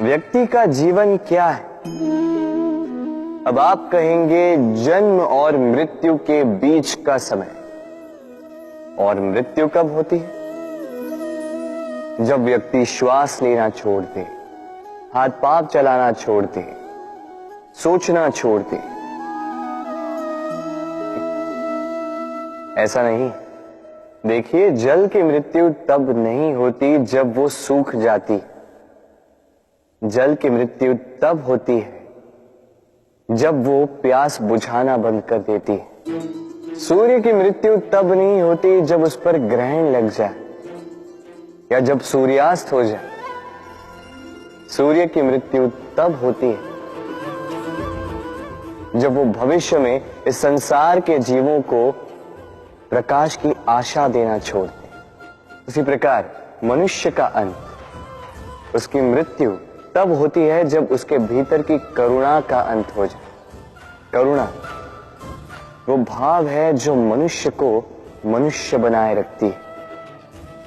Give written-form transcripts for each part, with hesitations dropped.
व्यक्ति का जीवन क्या है? अब आप कहेंगे जन्म और मृत्यु के बीच का समय। और मृत्यु कब होती है? जब व्यक्ति श्वास लेना छोड़ दे, हाथ पांव चलाना छोड़ दे, सोचना छोड़ दे। ऐसा नहीं। देखिए, जल की मृत्यु तब नहीं होती जब वो सूख जाती। जल की मृत्यु तब होती है जब वो प्यास बुझाना बंद कर देती है। सूर्य की मृत्यु तब नहीं होती जब उस पर ग्रहण लग जाए या जब सूर्यास्त हो जाए। सूर्य की मृत्यु तब होती है जब वो भविष्य में इस संसार के जीवों को प्रकाश की आशा देना छोड़ दे। उसी प्रकार मनुष्य का अंत, उसकी मृत्यु तब होती है जब उसके भीतर की करुणा का अंत हो जाए। करुणा वो भाव है जो मनुष्य को मनुष्य बनाए रखती है,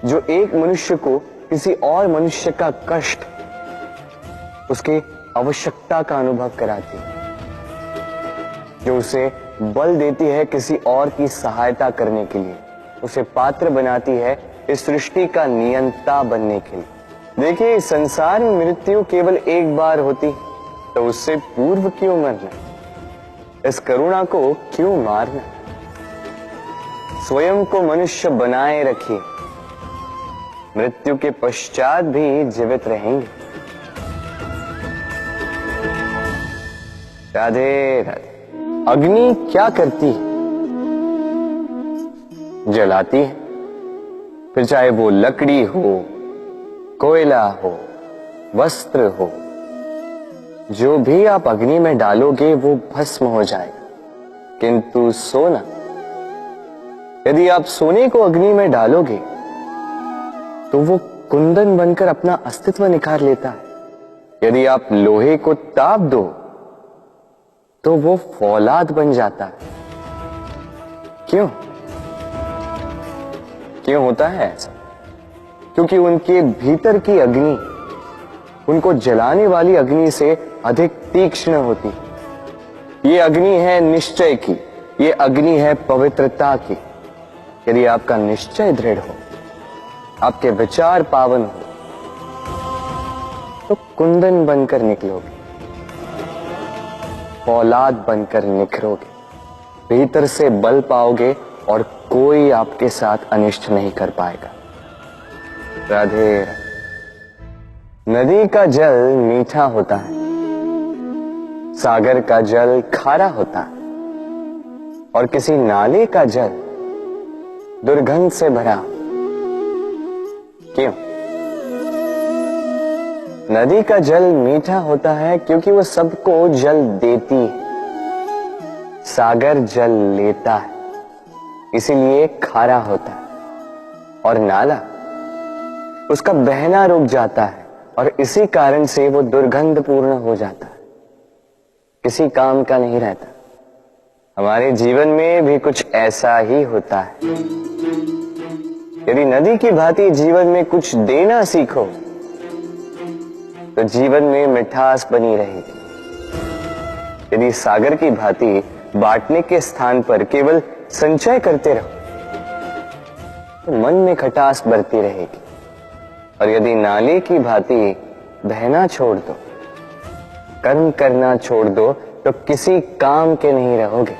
जो एक मनुष्य को किसी और मनुष्य का कष्ट, उसकी आवश्यकता का अनुभव कराती है, जो उसे बल देती है किसी और की सहायता करने के लिए, उसे पात्र बनाती है इस सृष्टि का नियंता बनने के लिए। देखिए, इस संसार में मृत्यु केवल एक बार होती, तो उससे पूर्व क्यों मरना? इस करुणा को क्यों मारना? स्वयं को मनुष्य बनाए रखिए, मृत्यु के पश्चात भी जीवित रहेंगे। राधे राधे। अग्नि क्या करती है? जलाती है। फिर चाहे वो लकड़ी हो, कोयला हो, वस्त्र हो, जो भी आप अग्नि में डालोगे वो भस्म हो जाएगा। किंतु सोना, यदि आप सोने को अग्नि में डालोगे तो वो कुंदन बनकर अपना अस्तित्व निखार लेता है। यदि आप लोहे को ताप दो तो वो फौलाद बन जाता है। क्यों? क्यों होता है ऐसा? क्योंकि उनके भीतर की अग्नि उनको जलाने वाली अग्नि से अधिक तीक्ष्ण होती। ये अग्नि है निश्चय की, ये अग्नि है पवित्रता की। यदि आपका निश्चय दृढ़ हो, आपके विचार पावन हो, तो कुंदन बनकर निकलोगे, फौलाद बनकर निखरोगे, भीतर से बल पाओगे और कोई आपके साथ अनिष्ट नहीं कर पाएगा। राधे राधे। नदी का जल मीठा होता है, सागर का जल खारा होता है, और किसी नाले का जल दुर्गंध से भरा। क्यों? नदी का जल मीठा होता है क्योंकि वो सबको जल देती है। सागर जल लेता है, इसीलिए खारा होता है। और नाला, उसका बहना रुक जाता है और इसी कारण से वो दुर्गंधपूर्ण हो जाता है, किसी काम का नहीं रहता। हमारे जीवन में भी कुछ ऐसा ही होता है। यदि नदी की भांति जीवन में कुछ देना सीखो तो जीवन में मिठास बनी रहेगी। यदि सागर की भांति बांटने के स्थान पर केवल संचय करते रहो तो मन में खटास बढ़ती रहेगी। और यदि नाले की भांति बहना छोड़ दो, कर्म करना छोड़ दो, तो किसी काम के नहीं रहोगे।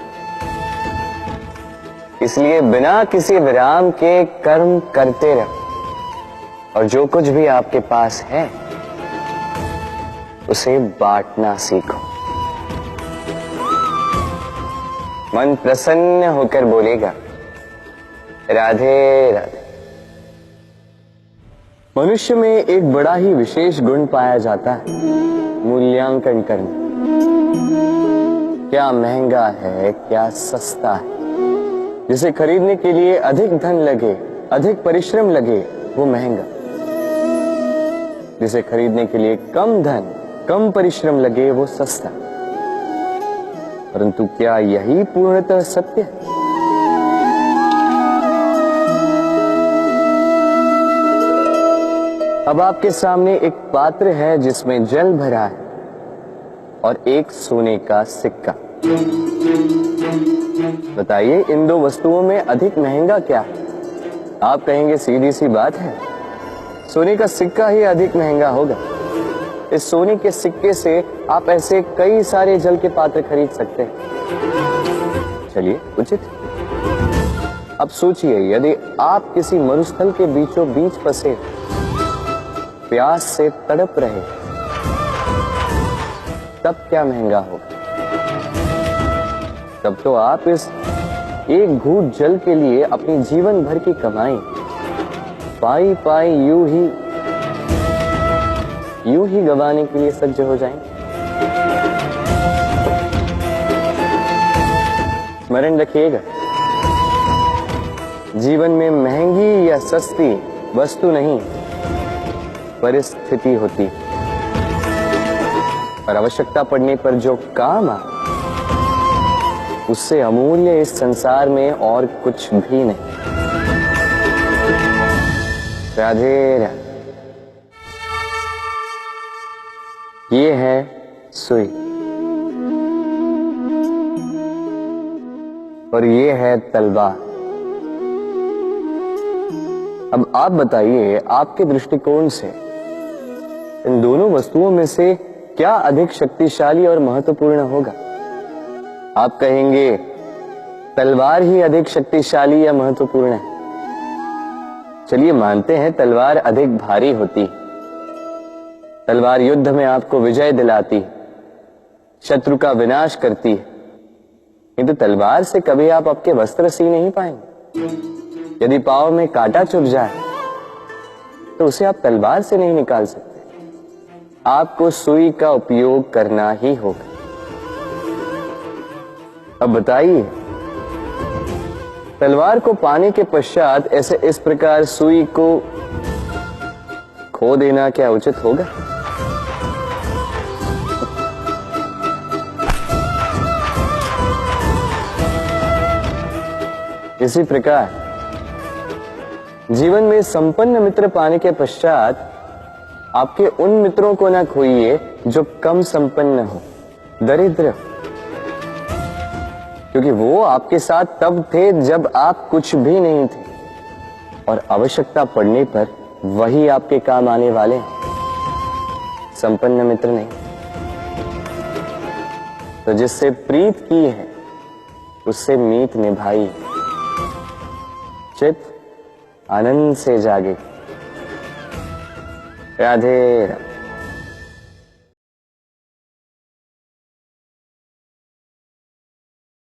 इसलिए बिना किसी विराम के कर्म करते रहो, और जो कुछ भी आपके पास है उसे बांटना सीखो। मन प्रसन्न होकर बोलेगा, राधे राधे। मनुष्य में एक बड़ा ही विशेष गुण पाया जाता है, मूल्यांकन करना। क्या महंगा है, क्या सस्ता है। जिसे खरीदने के लिए अधिक धन लगे, अधिक परिश्रम लगे, वो महंगा। जिसे खरीदने के लिए कम धन, कम परिश्रम लगे, वो सस्ता। परंतु क्या यही पूर्णतः सत्य है? अब आपके सामने एक पात्र है जिसमें जल भरा है और एक सोने का सिक्का। बताइए, इन दो वस्तुओं में अधिक महंगा क्या है? आप कहेंगे सीधी सी बात है, सोने का सिक्का ही अधिक महंगा होगा। इस सोने के सिक्के से आप ऐसे कई सारे जल के पात्र खरीद सकते हैं। चलिए, उचित। अब सोचिए, यदि आप किसी मरुस्थल के बीचों बीच फंसे, प्यास से तड़प रहे, तब क्या महंगा होगा? तब तो आप इस एक घूंट जल के लिए अपनी जीवन भर की कमाई पाई पाई यूं ही गंवाने के लिए सज्ज हो जाएंगे। स्मरण रखिएगा, जीवन में महंगी या सस्ती वस्तु नहीं, परिस्थिति होती है। और आवश्यकता पड़ने पर जो काम आ, उससे अमूल्य इस संसार में और कुछ भी नहीं। राधे राधे। ये है सुई और ये है तलवार। अब आप बताइए, आपके दृष्टिकोण से इन दोनों वस्तुओं में से क्या अधिक शक्तिशाली और महत्वपूर्ण होगा? आप कहेंगे तलवार ही अधिक शक्तिशाली या महत्वपूर्ण है। चलिए मानते हैं तलवार अधिक भारी होती है। तलवार युद्ध में आपको विजय दिलाती है, शत्रु का विनाश करती है, किंतु तलवार से कभी आप आपके वस्त्र सी नहीं पाएंगे। यदि पांव में कांटा चुभ जाए तो उसे आप तलवार से नहीं निकाल सकते, आपको सुई का उपयोग करना ही होगा। अब बताइए, तलवार को पाने के पश्चात ऐसे इस प्रकार सुई को खो देना क्या उचित होगा? इसी प्रकार जीवन में संपन्न मित्र पाने के पश्चात आपके उन मित्रों को ना खोइए जो कम संपन्न हो, दरिद्र, क्योंकि वो आपके साथ तब थे जब आप कुछ भी नहीं थे, और आवश्यकता पड़ने पर वही आपके काम आने वाले हैं, संपन्न मित्र नहीं। तो जिससे प्रीत की है उससे मीत निभाई, चित आनंद से जागे। राधे राधे।